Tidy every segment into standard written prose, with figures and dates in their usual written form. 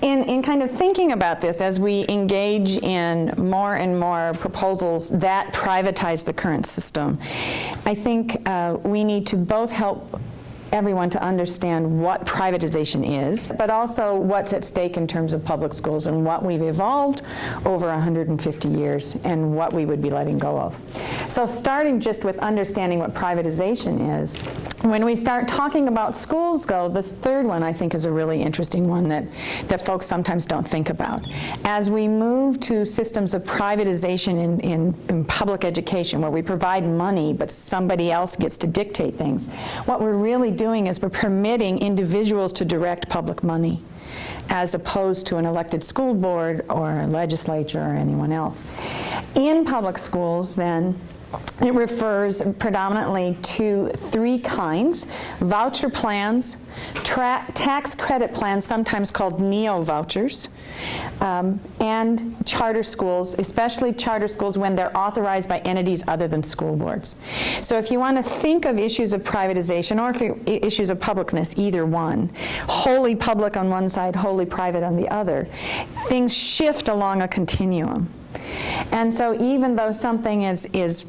in kind of thinking about this, as we engage in more and more proposals that privatize the current system, I think we need to both help everyone to understand what privatization is, but also what's at stake in terms of public schools and what we've evolved over 150 years and what we would be letting go of. So starting just with understanding what privatization is, when we start talking about schools go, this third one I think is a really interesting one that folks sometimes don't think about. As we move to systems of privatization in public education, where we provide money but somebody else gets to dictate things, what we're really doing is we're permitting individuals to direct public money as opposed to an elected school board or a legislature or anyone else. In public schools, then, it refers predominantly to three kinds: voucher plans, tax credit plans, sometimes called neo-vouchers, and charter schools, especially charter schools when they're authorized by entities other than school boards. So if you want to think of issues of privatization or issues of publicness, either one, wholly public on one side, wholly private on the other, things shift along a continuum. And so even though something is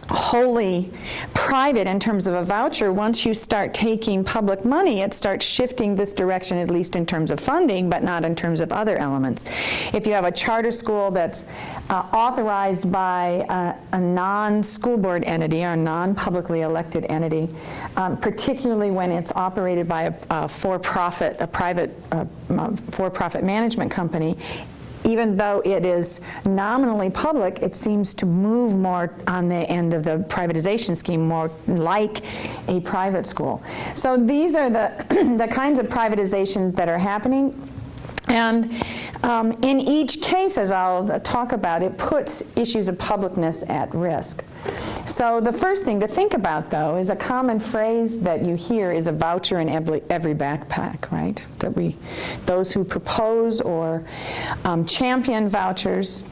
wholly private in terms of a voucher, once you start taking public money, it starts shifting this direction, at least in terms of funding, but not in terms of other elements. If you have a charter school that's authorized by a non-school board entity or a non-publicly elected entity, particularly when it's operated by a private for-profit management company, even though it is nominally public, it seems to move more on the end of the privatization scheme, more like a private school. So these are the kinds of privatization that are happening. And in each case, as I'll talk about, it puts issues of publicness at risk. So the first thing to think about, though, is a common phrase that you hear is a voucher in every backpack, right? That those who propose or champion vouchers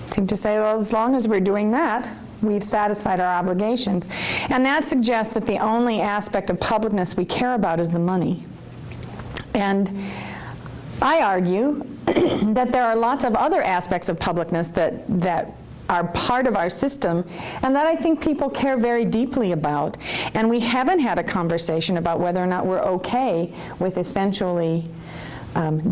seem to say, well, as long as we're doing that, we've satisfied our obligations. And that suggests that the only aspect of publicness we care about is the money. And I argue that there are lots of other aspects of publicness that are part of our system and that I think people care very deeply about. And we haven't had a conversation about whether or not we're okay with essentially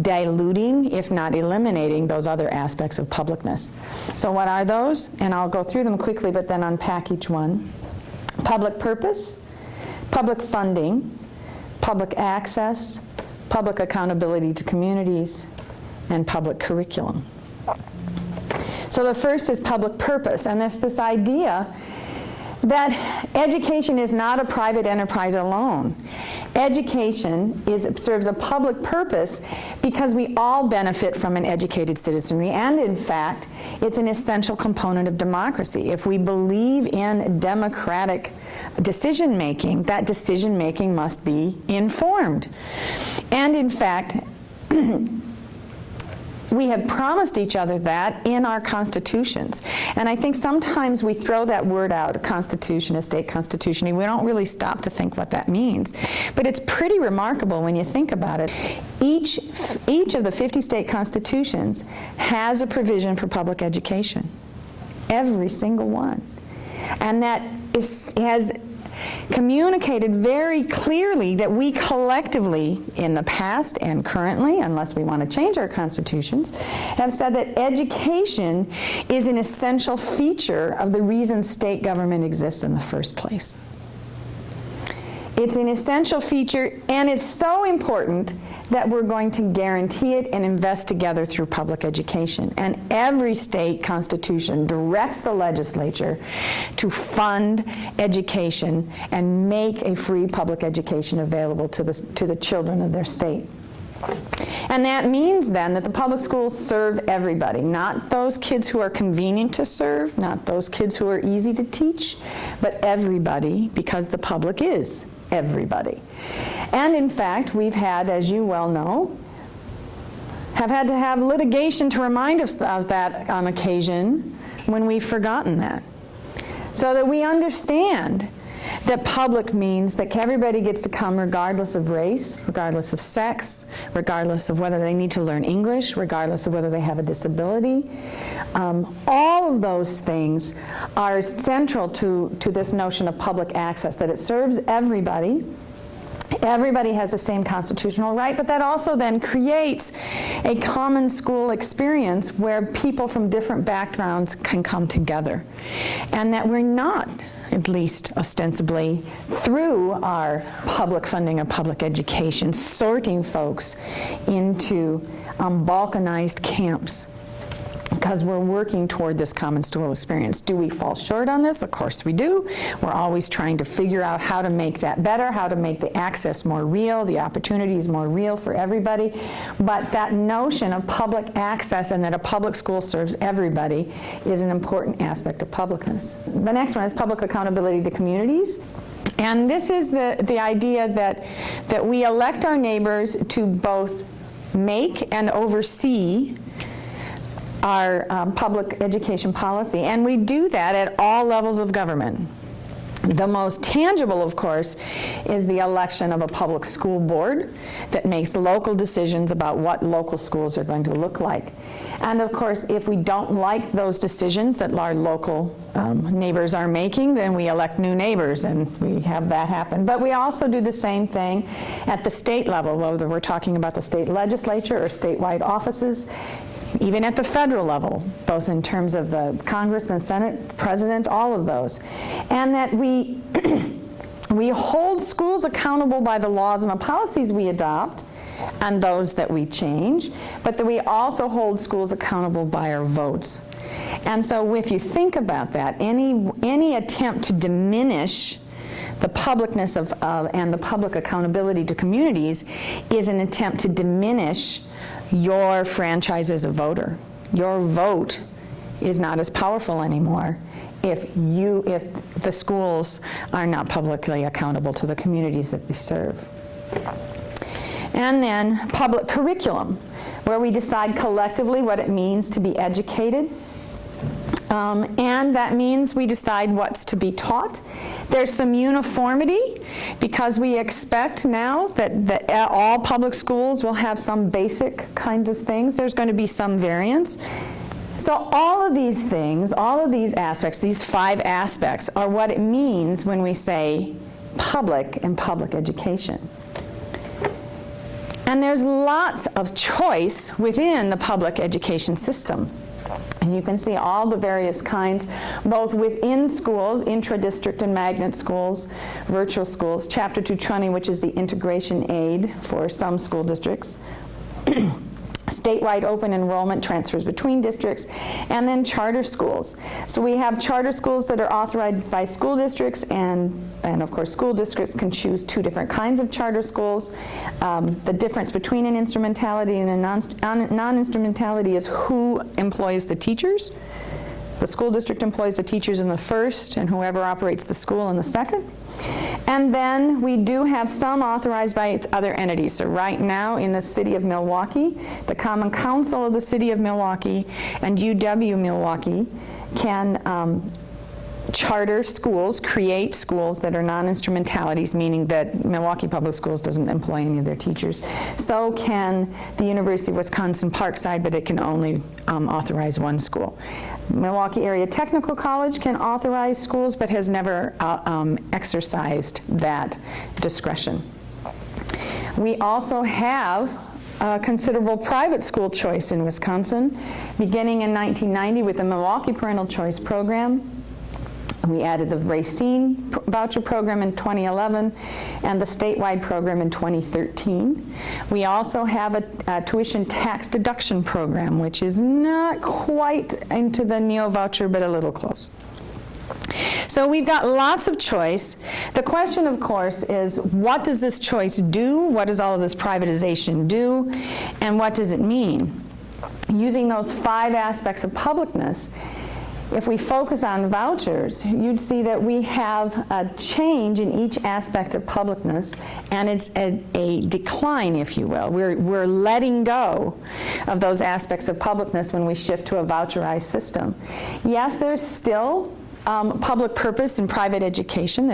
diluting, if not eliminating, those other aspects of publicness. So what are those? And I'll go through them quickly, but then unpack each one. Public purpose, public funding, public access, public accountability to communities, and public curriculum. So the first is public purpose, and it's this idea that education is not a private enterprise alone. Education serves a public purpose because we all benefit from an educated citizenry, and in fact, it's an essential component of democracy. If we believe in democratic decision-making, that decision-making must be informed. And in fact, we have promised each other that in our constitutions. And I think sometimes we throw that word out, a constitution, a state constitution, and we don't really stop to think what that means. But it's pretty remarkable when you think about it. Each of the 50 state constitutions has a provision for public education. Every single one. And that has communicated very clearly that we collectively, in the past and currently, unless we want to change our constitutions, have said that education is an essential feature of the reason state government exists in the first place. It's an essential feature, and it's so important that we're going to guarantee it and invest together through public education. And every state constitution directs the legislature to fund education and make a free public education available to the children of their state. And that means then that the public schools serve everybody, not those kids who are convenient to serve, not those kids who are easy to teach, but everybody, because the public is everybody. And in fact, we've had, as you well know, have had to have litigation to remind us of that on occasion when we've forgotten that. So that we understand that public means that everybody gets to come regardless of race, regardless of sex, regardless of whether they need to learn English, regardless of whether they have a disability. All of those things are central to this notion of public access, that it serves everybody. Everybody has the same constitutional right, but that also then creates a common school experience where people from different backgrounds can come together. And that we're not, at least ostensibly, through our public funding of public education, sorting folks into balkanized camps, because we're working toward this common school experience. Do we fall short on this? Of course we do. We're always trying to figure out how to make that better, how to make the access more real, the opportunities more real for everybody. But that notion of public access and that a public school serves everybody is an important aspect of publicness. The next one is public accountability to communities. And this is the idea that we elect our neighbors to both make and oversee our public education policy, and we do that at all levels of government. The most tangible, of course, is the election of a public school board that makes local decisions about what local schools are going to look like. And of course, if we don't like those decisions that our local neighbors are making, then we elect new neighbors, and we have that happen. But we also do the same thing at the state level, whether we're talking about the state legislature or statewide offices. Even at the federal level, both in terms of the Congress and Senate, the President, all of those. And that we, we hold schools accountable by the laws and the policies we adopt and those that we change, but that we also hold schools accountable by our votes. And so if you think about that, any attempt to diminish the publicness of and the public accountability to communities is an attempt to diminish your franchise as a voter. Your vote is not as powerful anymore if the schools are not publicly accountable to the communities that they serve. And then public curriculum, where we decide collectively what it means to be educated. And that means we decide what's to be taught. There's some uniformity because we expect now that all public schools will have some basic kinds of things. There's going to be some variance. So all of these things, all of these aspects, these 5 aspects, are what it means when we say public and public education. And there's lots of choice within the public education system. And you can see all the various kinds, both within schools, intra-district and magnet schools, virtual schools, Chapter 220, which is the integration aid for some school districts, statewide open enrollment transfers between districts, and then charter schools. So we have charter schools that are authorized by school districts, and of course school districts can choose 2 different kinds of charter schools. The difference between an instrumentality and a non-instrumentality is who employs the teachers. The school district employs the teachers in the first, and whoever operates the school in the second. And then we do have some authorized by other entities. So right now in the city of Milwaukee, the Common Council of the city of Milwaukee and UW-Milwaukee can charter schools, create schools that are non-instrumentalities, meaning that Milwaukee Public Schools doesn't employ any of their teachers. So can the University of Wisconsin-Parkside, but it can only authorize 1 school. Milwaukee Area Technical College can authorize schools, but has never exercised that discretion. We also have considerable private school choice in Wisconsin, beginning in 1990 with the Milwaukee Parental Choice Program. We added the Racine Voucher Program in 2011 and the statewide program in 2013. We also have a tuition tax deduction program, which is not quite into the neo-voucher, but a little close. So we've got lots of choice. The question, of course, is what does this choice do? What does all of this privatization do? And what does it mean? Using those 5 aspects of publicness, if we focus on vouchers, you'd see that we have a change in each aspect of publicness, and it's a decline, if you will. We're letting go of those aspects of publicness when we shift to a voucherized system. Yes, there's still public purpose in private education.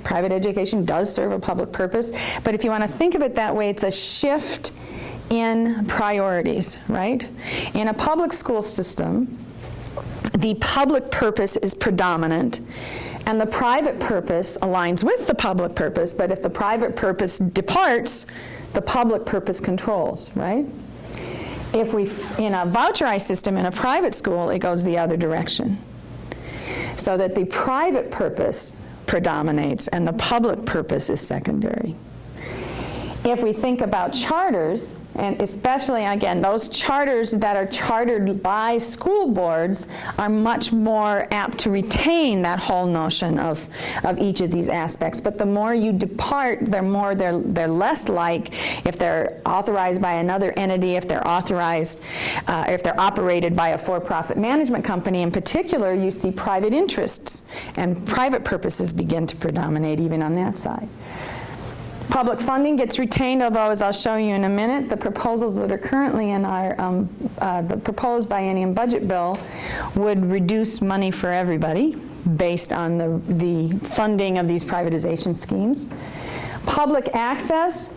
Private education does serve a public purpose, but if you want to think of it that way, it's a shift in priorities, right? In a public school system, the public purpose is predominant, and the private purpose aligns with the public purpose, but if the private purpose departs, the public purpose controls, right? If in a voucherized system in a private school, it goes the other direction, so that the private purpose predominates and the public purpose is secondary. If we think about charters, and especially, again, those charters that are chartered by school boards are much more apt to retain that whole notion of each of these aspects. But the more you depart, they're less like if they're authorized by another entity, if they're authorized, if they're operated by a for-profit management company. In particular, you see private interests and private purposes begin to predominate even on that side. Public funding gets retained, although, as I'll show you in a minute, the proposals that are currently in our the proposed biennium budget bill would reduce money for everybody based on the funding of these privatization schemes. Public access,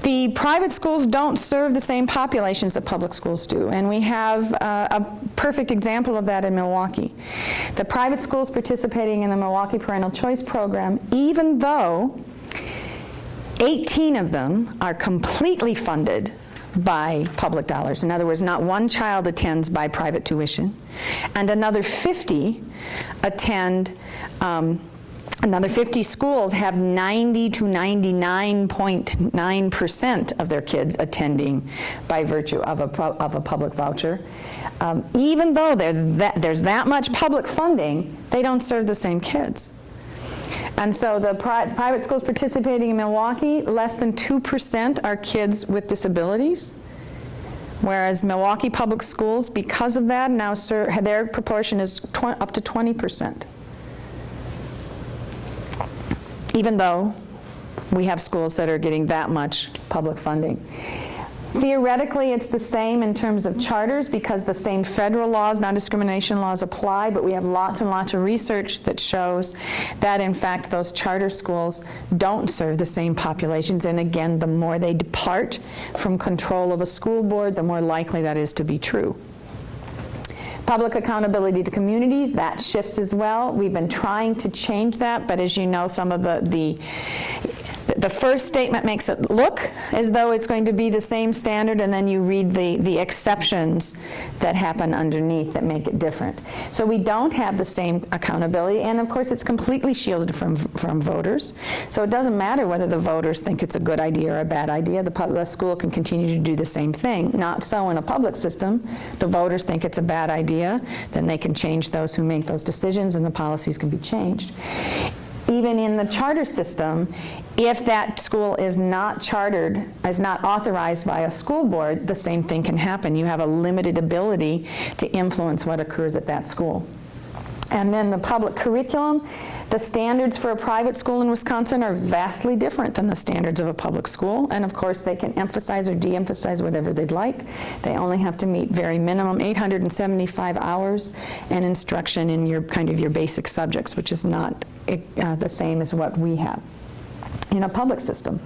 the private schools don't serve the same populations that public schools do, and we have a perfect example of that in Milwaukee. The private schools participating in the Milwaukee Parental Choice Program, even though 18 of them are completely funded by public dollars. In other words, not one child attends by private tuition, and another 50 attend Another 50 schools have 90 to 99.9% of their kids attending by virtue of a public voucher. Even though there's that much public funding, they don't serve the same kids. And so the private schools participating in Milwaukee, less than 2% are kids with disabilities, whereas Milwaukee public schools, because of that, now their proportion is up to 20%. Even though we have schools that are getting that much public funding. Theoretically, it's the same in terms of charters because the same federal laws, non-discrimination laws apply, but we have lots and lots of research that shows that, in fact, those charter schools don't serve the same populations. And again, the more they depart from control of a school board, the more likely that is to be true. Public accountability to communities, that shifts as well. We've been trying to change that, but as you know, some of the first statement makes it look as though it's going to be the same standard, and then you read the exceptions that happen underneath that make it different. So we don't have the same accountability, and of course it's completely shielded from voters. So it doesn't matter whether the voters think it's a good idea or a bad idea. The school can continue to do the same thing. Not so in a public system. The voters think it's a bad idea, then they can change those who make those decisions, and the policies can be changed. Even in the charter system, if that school is not chartered, is not authorized by a school board, the same thing can happen. You have a limited ability to influence what occurs at that school. And then the public curriculum, the standards for a private school in Wisconsin are vastly different than the standards of a public school. And of course, they can emphasize or de-emphasize whatever they'd like. They only have to meet very minimum 875 hours and instruction in your basic subjects, which is not the same as what we have in a public system.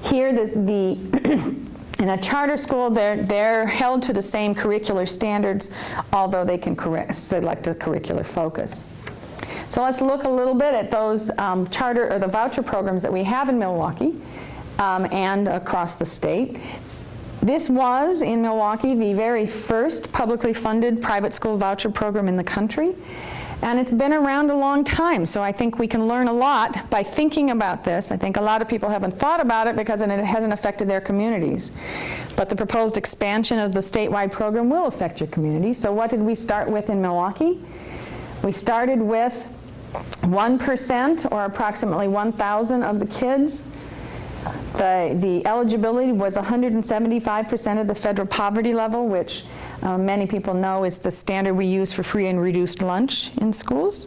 Here, in a charter school, they're held to the same curricular standards, although they can select a curricular focus. So let's look a little bit at those charter or the voucher programs that we have in Milwaukee and across the state. This was, in Milwaukee, the very first publicly funded private school voucher program in the country. And it's been around a long time, so I think we can learn a lot by thinking about this. I think a lot of people haven't thought about it because it hasn't affected their communities. But the proposed expansion of the statewide program will affect your community. So what did we start with in Milwaukee? We started with 1%, or approximately 1,000 of the kids. The eligibility was 175% of the federal poverty level, which many people know is the standard we use for free and reduced lunch in schools.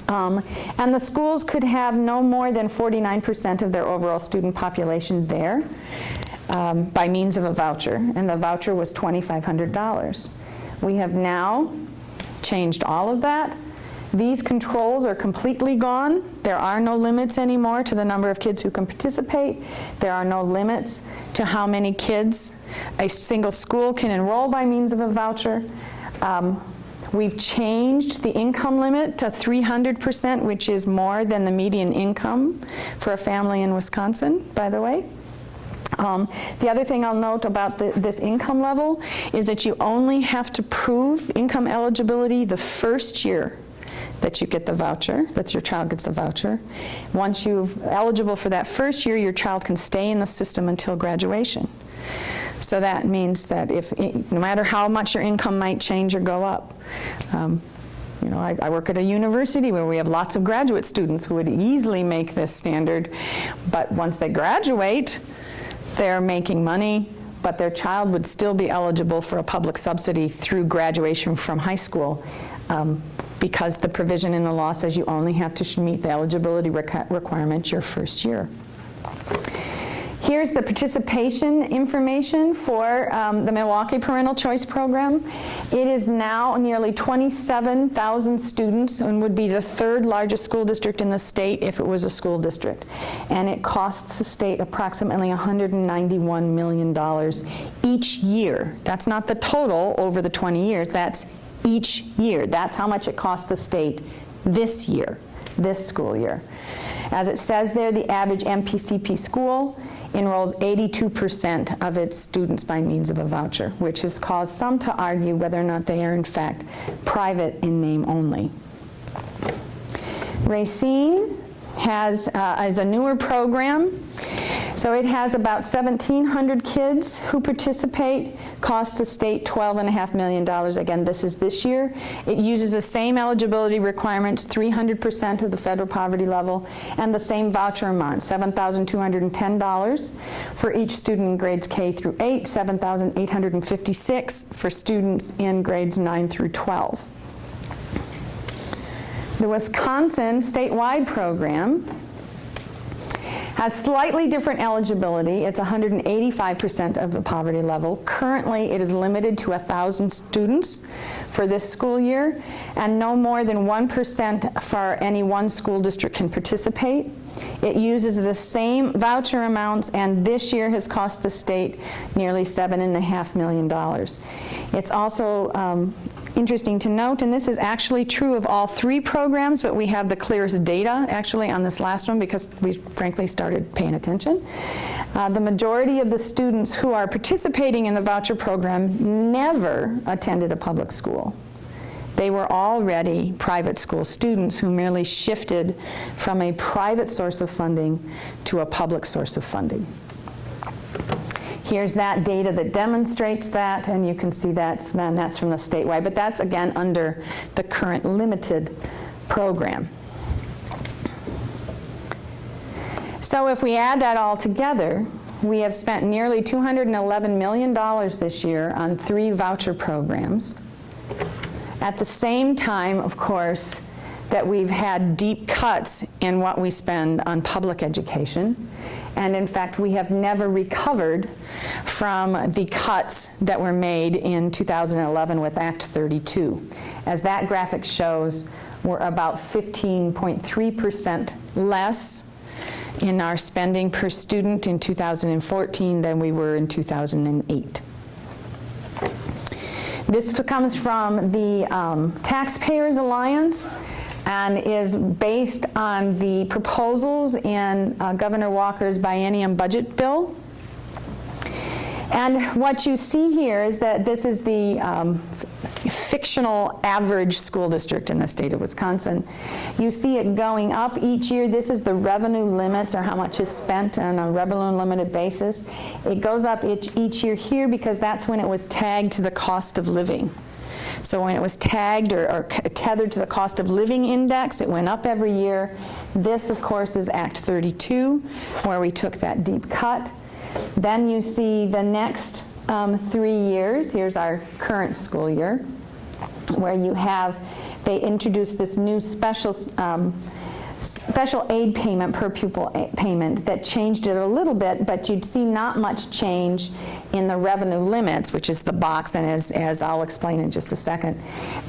And the schools could have no more than 49% of their overall student population there by means of a voucher, and the voucher was $2,500. We have now changed all of that. These controls are completely gone. There are no limits anymore to the number of kids who can participate. There are no limits to how many kids a single school can enroll by means of a voucher. We've changed the income limit to 300%, which is more than the median income for a family in Wisconsin, by the way. The other thing I'll note about this income level is that you only have to prove income eligibility the first year that you get the voucher, that your child gets the voucher. Once you're eligible for that first year, your child can stay in the system until graduation. So that means that no matter how much your income might change or go up, you know, I work at a university where we have lots of graduate students who would easily make this standard, but once they graduate, they're making money, but their child would still be eligible for a public subsidy through graduation from high school, because the provision in the law says you only have to meet the eligibility requirements your first year. Here's the participation information for the Milwaukee Parental Choice Program. It is now nearly 27,000 students and would be the third largest school district in the state if it was a school district. And it costs the state approximately $191 million each year. That's not the total over the 20 years, that's each year. That's how much it costs the state this year, this school year. As it says there, the average MPCP school enrolls 82% of its students by means of a voucher, which has caused some to argue whether or not they are in fact private in name only. Racine is a newer program. So it has about 1,700 kids who participate, costs the state $12.5 million. Again, this is this year. It uses the same eligibility requirements, 300% of the federal poverty level, and the same voucher amount, $7,210 for each student in grades K through 8, $7,856 for students in grades 9 through 12. The Wisconsin statewide program has slightly different eligibility. It's 185% of the poverty level. Currently, it is limited to 1,000 students for this school year, and no more than 1% for any one school district can participate. It uses the same voucher amounts, and this year has cost the state nearly $7.5 million. It's also interesting to note, and this is actually true of all three programs, but we have the clearest data actually on this last one because we frankly started paying attention. The majority of the students who are participating in the voucher program never attended a public school. They were already private school students who merely shifted from a private source of funding to a public source of funding. Here's that data that demonstrates that, and you can see that, and that's from the statewide, but that's again under the current limited program. So if we add that all together, we have spent nearly $211 million this year on 3 voucher programs. At the same time, of course, that we've had deep cuts in what we spend on public education. And in fact, we have never recovered from the cuts that were made in 2011 with Act 32. As that graphic shows, we're about 15.3% less in our spending per student in 2014 than we were in 2008. This comes from the Taxpayers Alliance and is based on the proposals in Governor Walker's biennium budget bill. And what you see here is that this is the fictional average school district in the state of Wisconsin. You see it going up each year. This is the revenue limits, or how much is spent on a revenue limited basis. It goes up each year here because that's when it was tagged to the cost of living. So when it was tagged or tethered to the cost of living index, it went up every year. This, of course, is Act 32, where we took that deep cut. Then you see the next 3 years. Here's our current school year, where you have, they introduced this new special special aid payment per pupil payment that changed it a little bit, but you'd see not much change in the revenue limits, which is the box, and as I'll explain in just a second,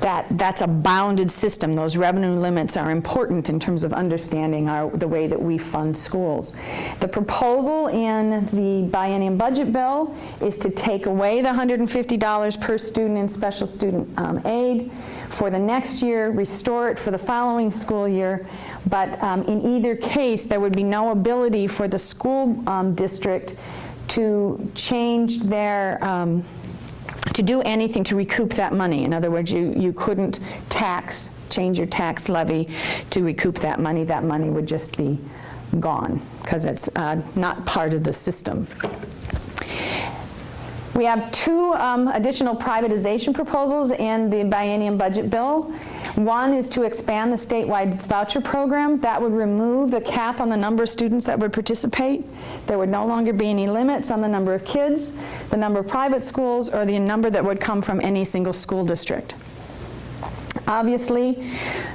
that's a bounded system. Those revenue limits are important in terms of understanding the way that we fund schools. The proposal in the biennium budget bill is to take away the $150 per student in special student aid for the next year, restore it for the following school year, but in either case, there would be no ability for the school district to change their, to do anything to recoup that money. In other words, you couldn't change your tax levy to recoup that money. That money would just be gone because it's not part of the system. We have two additional privatization proposals in the biennium budget bill. One is to expand the statewide voucher program. That would remove the cap on the number of students that would participate. There would no longer be any limits on the number of kids, the number of private schools, or the number that would come from any single school district. Obviously,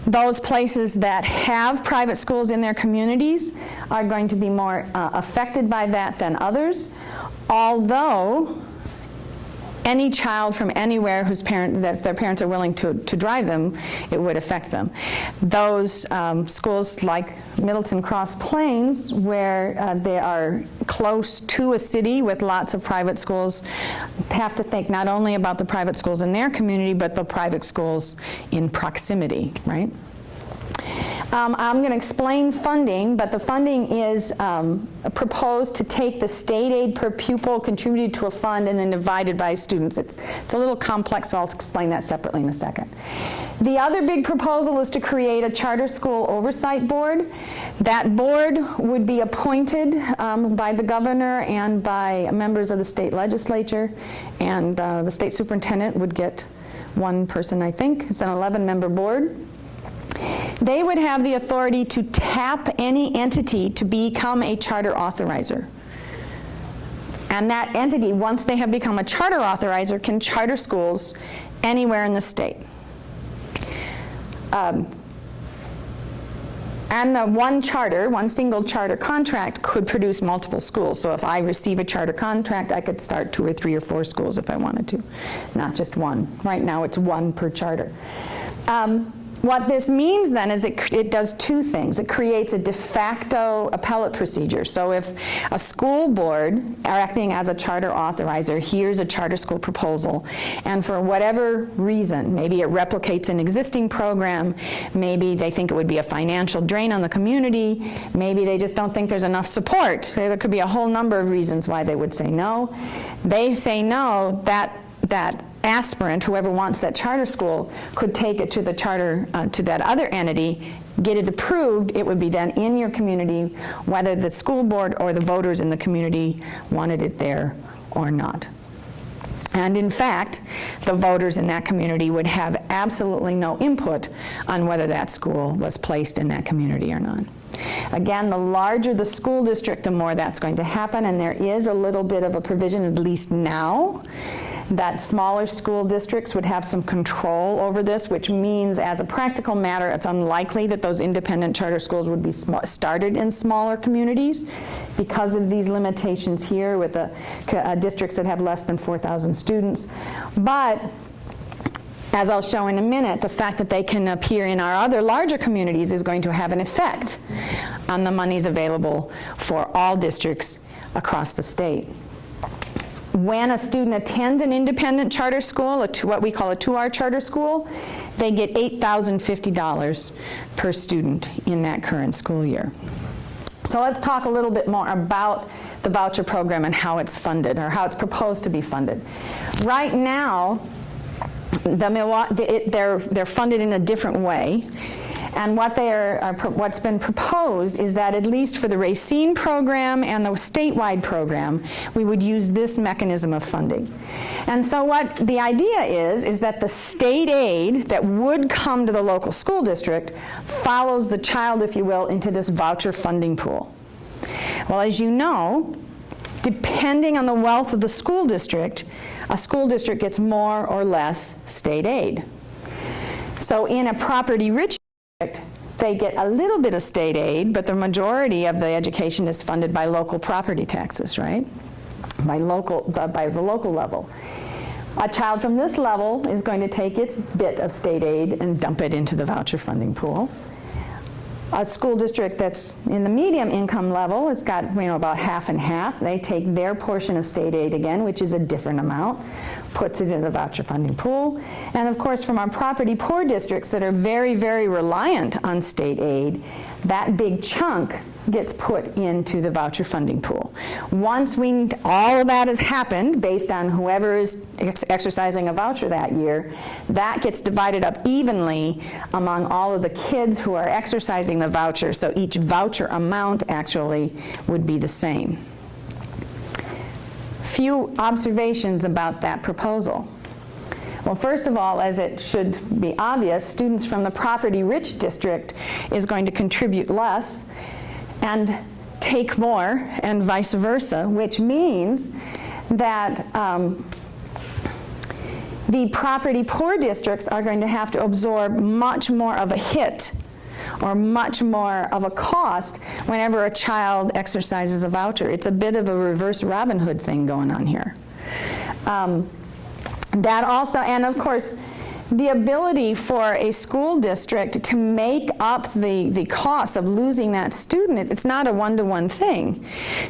those places that have private schools in their communities are going to be more affected by that than others, although any child from anywhere whose if their parents are willing to drive them, it would affect them. Those schools like Middleton-Cross Plains, where they are close to a city with lots of private schools, have to think not only about the private schools in their community, but the private schools in proximity, right? I'm going to explain funding, but the funding is proposed to take the state aid per pupil contributed to a fund and then divided by students. It's a little complex, so I'll explain that separately in a second. The other big proposal is to create a charter school oversight board. That board would be appointed by the governor and by members of the state legislature, and the state superintendent would get one person, I think. It's an 11-member board. They would have the authority to tap any entity to become a charter authorizer. And that entity, once they have become a charter authorizer, can charter schools anywhere in the state. And the one single charter contract could produce multiple schools. So if I receive a charter contract, I could start 2 or 3 or 4 schools if I wanted to, not just one. Right now it's 1 per charter. What this means then is it does 2 things. It creates a de facto appellate procedure. So if a school board acting as a charter authorizer hears a charter school proposal, and for whatever reason, maybe it replicates an existing program, maybe they think it would be a financial drain on the community, maybe they just don't think there's enough support. There could be a whole number of reasons why they would say no. They say no, that aspirant, whoever wants that charter school, could take it to the charter, to that other entity, get it approved. It would be then in your community, whether the school board or the voters in the community wanted it there or not. And in fact, the voters in that community would have absolutely no input on whether that school was placed in that community or not. Again, the larger the school district, the more that's going to happen, and there is a little bit of a provision, at least now, that smaller school districts would have some control over this, which means as a practical matter, it's unlikely that those independent charter schools would be started in smaller communities because of these limitations here with the districts that have less than 4,000 students. But as I'll show in a minute, the fact that they can appear in our other larger communities is going to have an effect on the monies available for all districts across the state. When a student attends an independent charter school, what we call a 2R charter school, they get $8,050 per student in that current school year. So let's talk a little bit more about the voucher program and how it's funded, or how it's proposed to be funded. Right now, they're funded in a different way. And what's been proposed is that at least for the Racine program and the statewide program, we would use this mechanism of funding. And so what the idea is that the state aid that would come to the local school district follows the child, if you will, into this voucher funding pool. Well, as you know, depending on the wealth of the school district, a school district gets more or less state aid. So in a property-rich district, they get a little bit of state aid, but the majority of the education is funded by local property taxes, right? By the local level. A child from this level is going to take its bit of state aid and dump it into the voucher funding pool. A school district that's in the medium income level has got, about half and half. They take their portion of state aid again, which is a different amount, puts it in the voucher funding pool. And of course, from our property poor districts that are very, very reliant on state aid, that big chunk gets put into the voucher funding pool. Once all of that has happened, based on whoever is exercising a voucher that year, that gets divided up evenly among all of the kids who are exercising the voucher, so each voucher amount actually would be the same. Few observations about that proposal. Well, first of all, as it should be obvious, students from the property-rich district is going to contribute less and take more, and vice versa, which means that the property-poor districts are going to have to absorb much more of a hit or much more of a cost whenever a child exercises a voucher. It's a bit of a reverse Robin Hood thing going on here. That also, and of course, the ability for a school district to make up the cost of losing that student, it's not a one-to-one thing.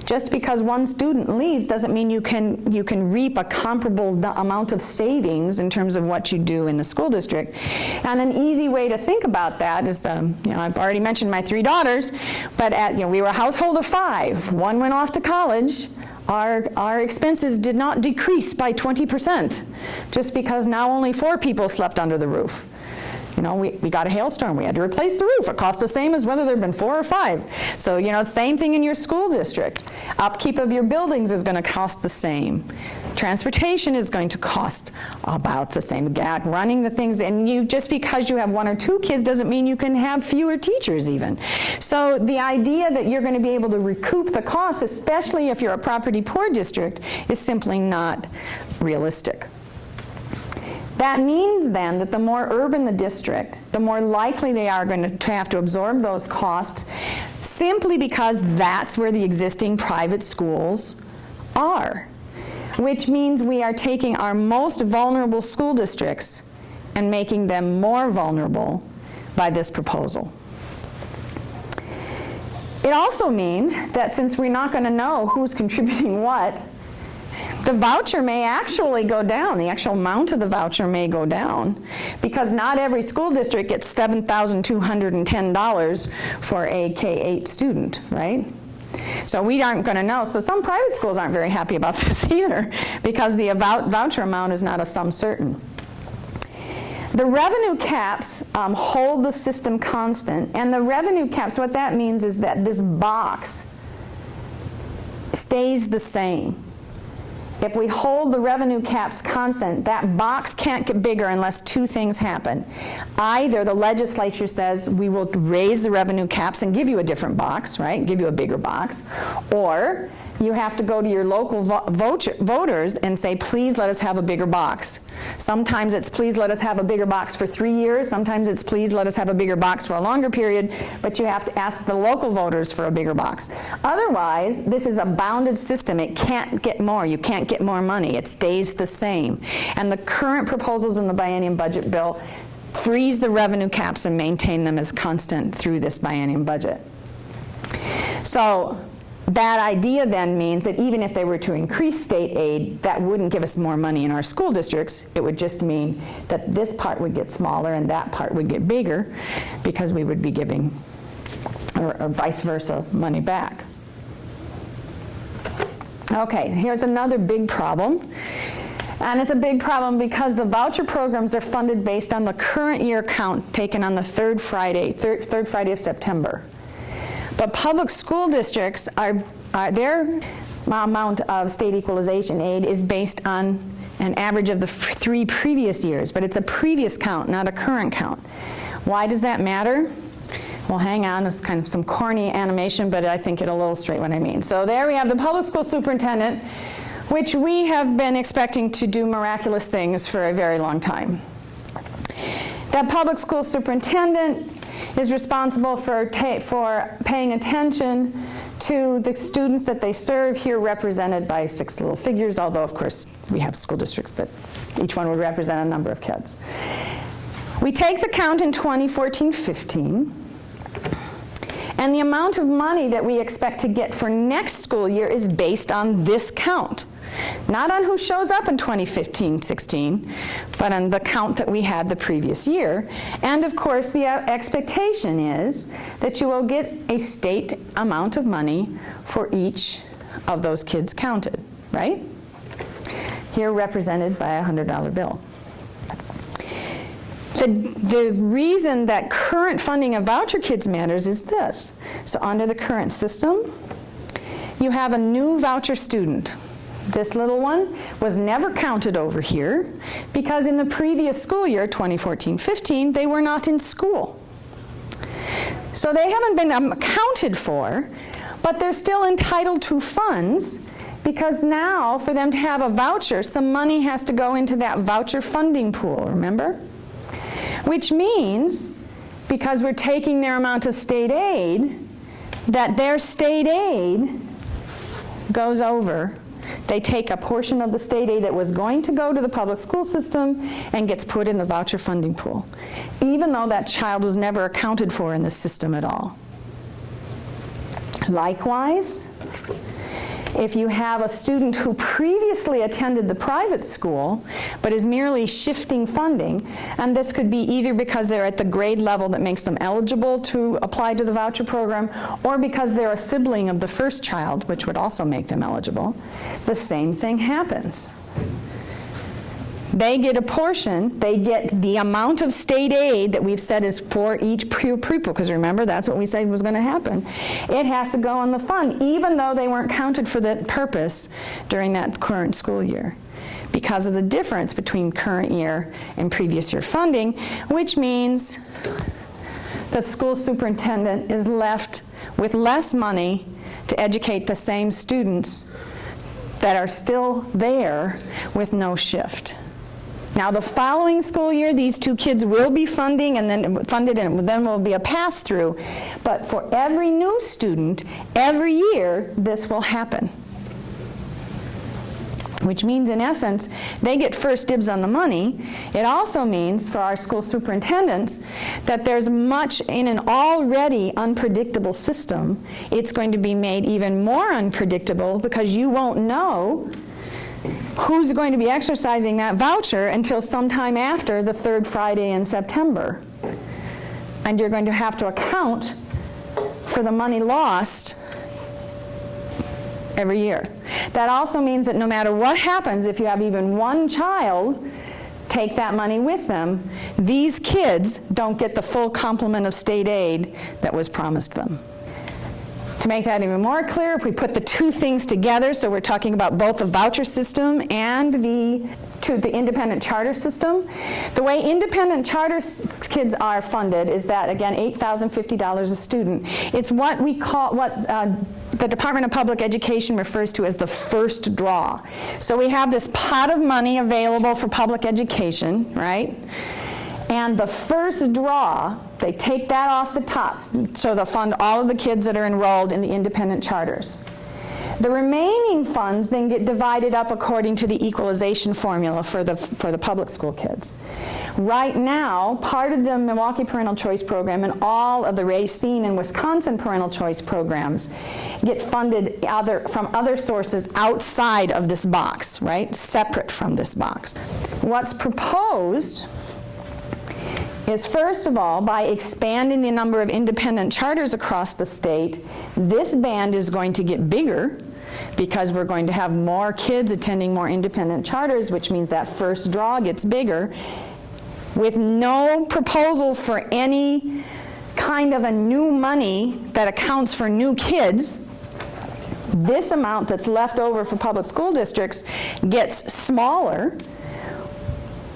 Just because one student leaves doesn't mean you can reap a comparable amount of savings in terms of what you do in the school district. And an easy way to think about that is, I've already mentioned my 3 daughters, but we were a household of 5. One went off to college. Our expenses did not decrease by 20% just because now only 4 people slept under the roof. We got a hailstorm, we had to replace the roof. It cost the same as whether there had been 4 or 5. So, same thing in your school district. Upkeep of your buildings is going to cost the same. Transportation is going to cost about the same. Running the things, and just because you have 1 or 2 kids doesn't mean you can have fewer teachers even. So the idea that you're going to be able to recoup the costs, especially if you're a property poor district, is simply not realistic. That means then that the more urban the district, the more likely they are going to have to absorb those costs, simply because that's where the existing private schools are. Which means we are taking our most vulnerable school districts and making them more vulnerable by this proposal. It also means that since we're not going to know who's contributing what, the voucher may actually go down. The actual amount of the voucher may go down because not every school district gets $7,210 for a K-8 student, right? So we aren't going to know. So some private schools aren't very happy about this either because the voucher amount is not a sum certain. The revenue caps hold the system constant, and the revenue caps, what that means is that this box stays the same. If we hold the revenue caps constant, that box can't get bigger unless 2 things happen. Either the legislature says we will raise the revenue caps and give you a different box, right? Give you a bigger box. Or you have to go to your local voters and say, please let us have a bigger box. Sometimes it's please let us have a bigger box for 3 years. Sometimes it's please let us have a bigger box for a longer period, but you have to ask the local voters for a bigger box. Otherwise, this is a bounded system. It can't get more. You can't get more money. It stays the same. And the current proposals in the biennium budget bill freeze the revenue caps and maintain them as constant through this biennium budget. So that idea then means that even if they were to increase state aid, that wouldn't give us more money in our school districts. It would just mean that this part would get smaller and that part would get bigger because we would be giving, or vice versa, money back. Okay, here's another big problem. And it's a big problem because the voucher programs are funded based on the current year count taken on the third Friday of September. But public school districts their amount of state equalization aid is based on an average of the 3 previous years, but it's a previous count, not a current count. Why does that matter? Well, hang on, it's kind of some corny animation, but I think it'll illustrate what I mean. So there we have the public school superintendent, which we have been expecting to do miraculous things for a very long time. That public school superintendent is responsible for paying attention to the students that they serve, here represented by 6 little figures, although of course we have school districts that each one would represent a number of kids. We take the count in 2014-15, and the amount of money that we expect to get for next school year is based on this count. Not on who shows up in 2015-16, but on the count that we had the previous year. And of course, the expectation is that you will get a state amount of money for each of those kids counted, right? Here represented by a $100 bill. The reason that current funding of voucher kids matters is this. So under the current system, you have a new voucher student. This little one was never counted over here because in the previous school year, 2014-15, they were not in school. So they haven't been accounted for, but they're still entitled to funds because now for them to have a voucher, some money has to go into that voucher funding pool, remember? Which means, because we're taking their amount of state aid, that their state aid goes over. They take a portion of the state aid that was going to go to the public school system and gets put in the voucher funding pool, even though that child was never accounted for in the system at all. Likewise, if you have a student who previously attended the private school but is merely shifting funding, and this could be either because they're at the grade level that makes them eligible to apply to the voucher program, or because they're a sibling of the first child, which would also make them eligible, the same thing happens. They get a portion, they get the amount of state aid that we've said is for each pupil, because remember, that's what we said was going to happen. It has to go on the fund, even though they weren't counted for that purpose during that current school year, because of the difference between current year and previous year funding, which means that school superintendent is left with less money to educate the same students that are still there with no shift. Now, the following school year, these 2 kids will be funded, and then will be a pass-through. But for every new student, every year, this will happen. Which means, in essence, they get first dibs on the money. It also means, for our school superintendents, that there's much in an already unpredictable system. It's going to be made even more unpredictable because you won't know who's going to be exercising that voucher until sometime after the 3rd Friday in September. And you're going to have to account for the money lost every year. That also means that no matter what happens, if you have even one child take that money with them, these kids don't get the full complement of state aid that was promised them. To make that even more clear, if we put the 2 things together, so we're talking about both the voucher system and the independent charter system. The way independent charter kids are funded is that, again, $8,050 a student. It's what we call, the Department of Public Education refers to as the first draw. So we have this pot of money available for public education, right? And the first draw, they take that off the top, so they'll fund all of the kids that are enrolled in the independent charters. The remaining funds then get divided up according to the equalization formula for the public school kids. Right now, part of the Milwaukee Parental Choice Program and all of the Racine and Wisconsin Parental Choice Programs get funded from other sources outside of this box, right? Separate from this box. What's proposed is, first of all, by expanding the number of independent charters across the state, this band is going to get bigger because we're going to have more kids attending more independent charters, which means that first draw gets bigger, with no proposal for any kind of a new money that accounts for new kids. This amount that's left over for public school districts gets smaller.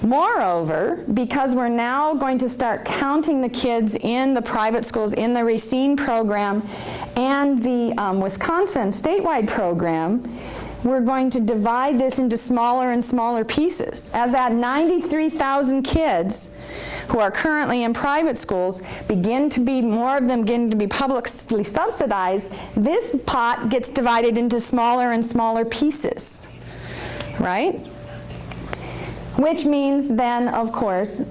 Moreover, because we're now going to start counting the kids in the private schools in the Racine program and the Wisconsin statewide program, we're going to divide this into smaller and smaller pieces. As that 93,000 kids who are currently in private schools more of them begin to be publicly subsidized, this pot gets divided into smaller and smaller pieces, right? Which means then, of course,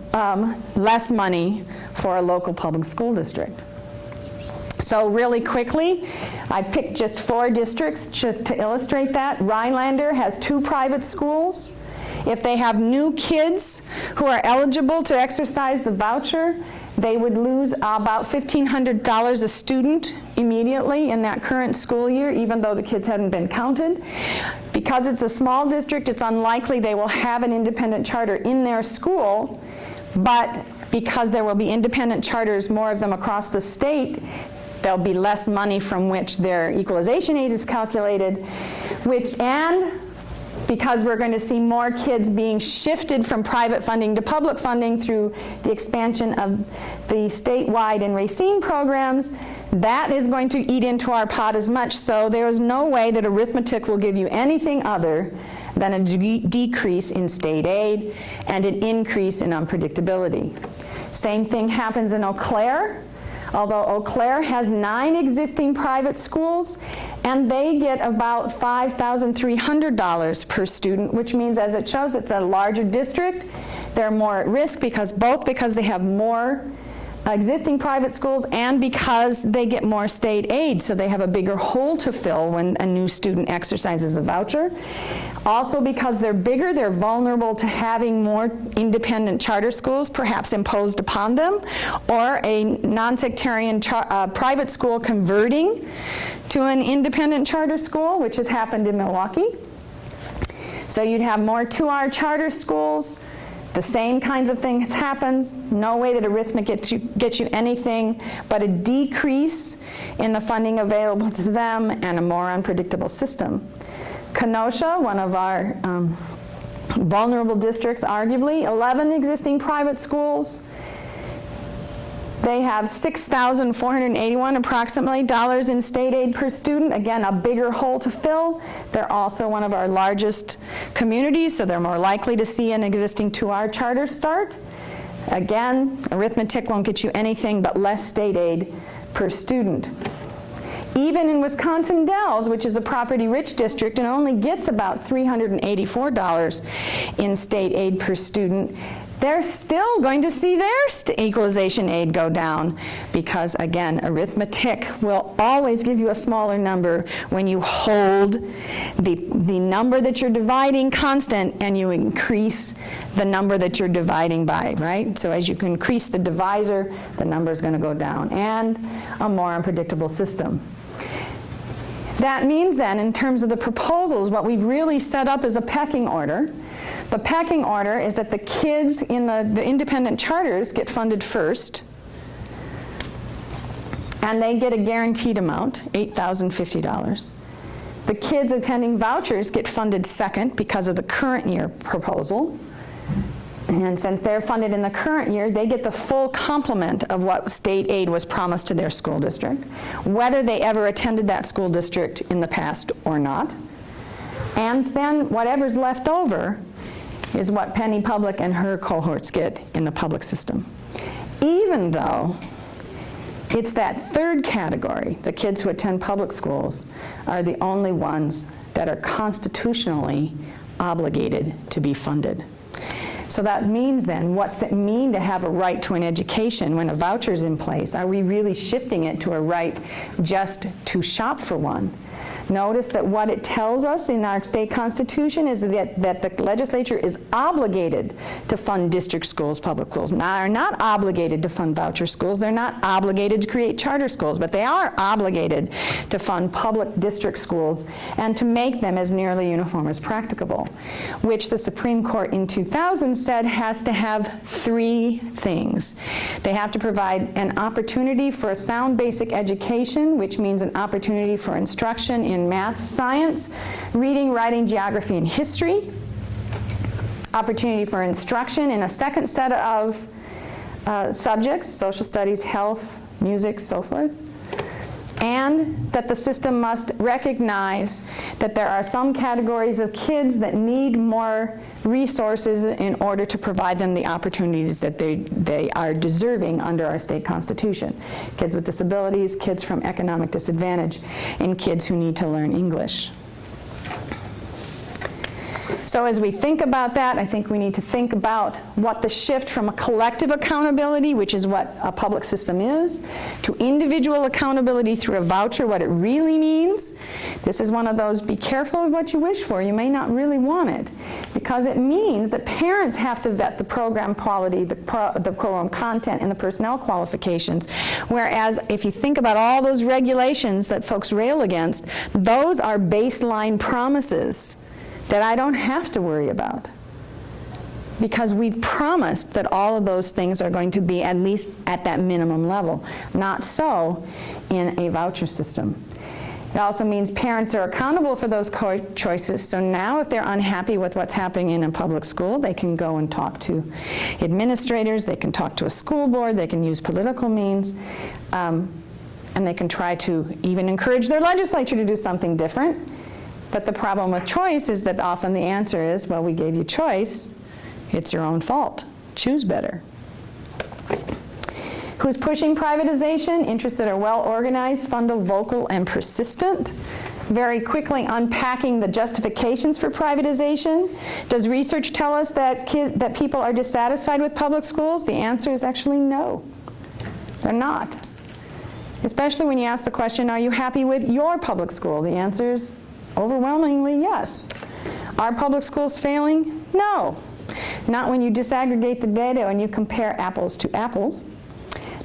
less money for a local public school district. So really quickly, I picked just 4 districts to illustrate that. Rhinelander has 2 private schools. If they have new kids who are eligible to exercise the voucher, they would lose about $1,500 a student immediately in that current school year, even though the kids hadn't been counted. Because it's a small district, it's unlikely they will have an independent charter in their school, but because there will be independent charters, more of them across the state, there'll be less money from which their equalization aid is calculated, and because we're going to see more kids being shifted from private funding to public funding through the expansion of the statewide and Racine programs, that is going to eat into our pot as much. So there is no way that arithmetic will give you anything other than a decrease in state aid and an increase in unpredictability. Same thing happens in Eau Claire. Although Eau Claire has 9 existing private schools, and they get about $5,300 per student, which means, as it shows, it's a larger district. They're more at risk because they have more existing private schools and because they get more state aid, so they have a bigger hole to fill when a new student exercises a voucher. Also, because they're bigger, they're vulnerable to having more independent charter schools perhaps imposed upon them, or a non-sectarian private school converting to an independent charter school, which has happened in Milwaukee. So you'd have more 2-hour charter schools. The same kinds of things happens. No way that arithmetic gets you anything but a decrease in the funding available to them and a more unpredictable system. Kenosha, one of our vulnerable districts, arguably, 11 existing private schools. They have $6,481 approximately in state aid per student. Again, a bigger hole to fill. They're also one of our largest communities, so they're more likely to see an existing 2-hour charter start. Again, arithmetic won't get you anything but less state aid per student. Even in Wisconsin Dells, which is a property-rich district and only gets about $384 in state aid per student, they're still going to see their equalization aid go down because, again, arithmetic will always give you a smaller number when you hold the number that you're dividing constant and you increase the number that you're dividing by, right? So as you can increase the divisor, the number is going to go down, and a more unpredictable system. That means then, in terms of the proposals, what we've really set up is a pecking order. The pecking order is that the kids in the independent charters get funded first, and they get a guaranteed amount, $8,050. The kids attending vouchers get funded second because of the current year proposal. And since they're funded in the current year, they get the full complement of what state aid was promised to their school district, whether they ever attended that school district in the past or not. And then whatever's left over is what Penny Public and her cohorts get in the public system. Even though it's that third category, the kids who attend public schools are the only ones that are constitutionally obligated to be funded. So that means then, what's it mean to have a right to an education when a voucher is in place? Are we really shifting it to a right just to shop for one? Notice that what it tells us in our state constitution is that the legislature is obligated to fund district schools, public schools. Now, they're not obligated to fund voucher schools. They're not obligated to create charter schools, but they are obligated to fund public district schools and to make them as nearly uniform as practicable, which the Supreme Court in 2000 said has to have 3 things. They have to provide an opportunity for a sound basic education, which means an opportunity for instruction in math, science, reading, writing, geography, and history. Opportunity for instruction in a second set of subjects, social studies, health, music, so forth. and that the system must recognize that there are some categories of kids that need more resources in order to provide them the opportunities that they are deserving under our state constitution. Kids with disabilities, kids from economic disadvantage, and kids who need to learn English. So as we think about that, I think we need to think about what the shift from a collective accountability, which is what a public system is, to individual accountability through a voucher, what it really means. This is one of those, be careful of what you wish for. You may not really want it, because it means that parents have to vet the program quality, the program content, and the personnel qualifications. Whereas if you think about all those regulations that folks rail against, those are baseline promises that I don't have to worry about, because we've promised that all of those things are going to be at least at that minimum level. Not so in a voucher system. It also means parents are accountable for those choices. So now if they're unhappy with what's happening in a public school, they can go and talk to administrators, they can talk to a school board, they can use political means, and they can try to even encourage their legislature to do something different. But the problem with choice is that often the answer is, well, we gave you choice, it's your own fault. Choose better. Who's pushing privatization? Interests that are well organized, fundamental, vocal, and persistent. Very quickly unpacking the justifications for privatization. Does research tell us that people are dissatisfied with public schools? The answer is actually no. They're not. Especially when you ask the question, are you happy with your public school? The answer is overwhelmingly yes. Are public schools failing? No. Not when you disaggregate the data and you compare apples to apples.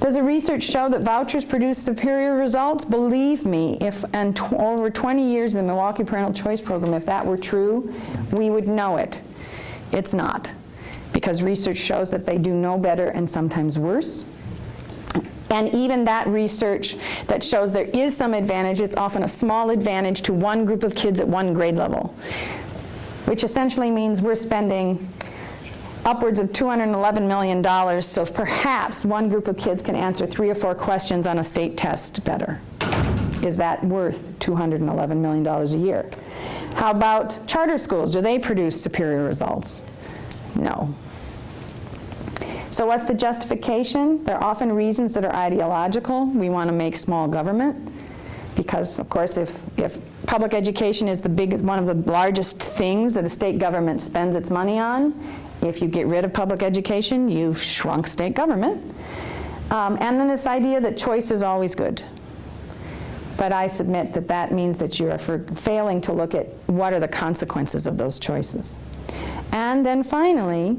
Does the research show that vouchers produce superior results? Believe me, if in over 20 years of the Milwaukee Parental Choice Program, if that were true, we would know it. It's not, because research shows that they do no better and sometimes worse. And even that research that shows there is some advantage, it's often a small advantage to one group of kids at one grade level, which essentially means we're spending upwards of $211 million, so perhaps one group of kids can answer 3 or 4 questions on a state test better. Is that worth $211 million a year? How about charter schools? Do they produce superior results? No. So what's the justification? There are often reasons that are ideological. We want to make small government, because of course if public education is one of the largest things that a state government spends its money on, if you get rid of public education, you've shrunk state government. And then this idea that choice is always good. But I submit that that means that you are failing to look at what are the consequences of those choices. And then finally,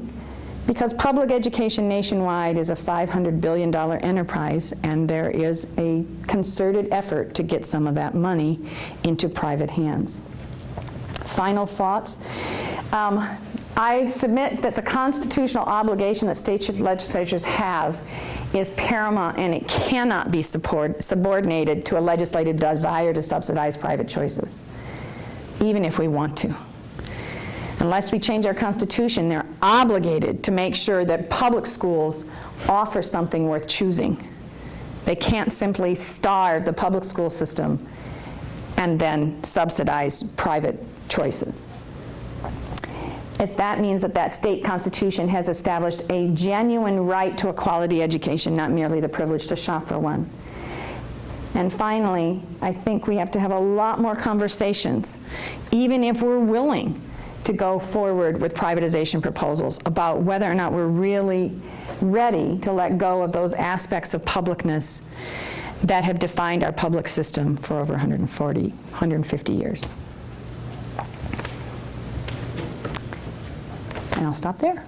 because public education nationwide is a $500 billion enterprise, and there is a concerted effort to get some of that money into private hands. Final thoughts. I submit that the constitutional obligation that state legislatures have is paramount, and it cannot be subordinated to a legislative desire to subsidize private choices, even if we want to. Unless we change our Constitution, they're obligated to make sure that public schools offer something worth choosing. They can't simply starve the public school system and then subsidize private choices. That means that state constitution has established a genuine right to a quality education, not merely the privilege to shop for one. And finally, I think we have to have a lot more conversations, even if we're willing to go forward with privatization proposals, about whether or not we're really ready to let go of those aspects of publicness that have defined our public system for over 150 years. And I'll stop there.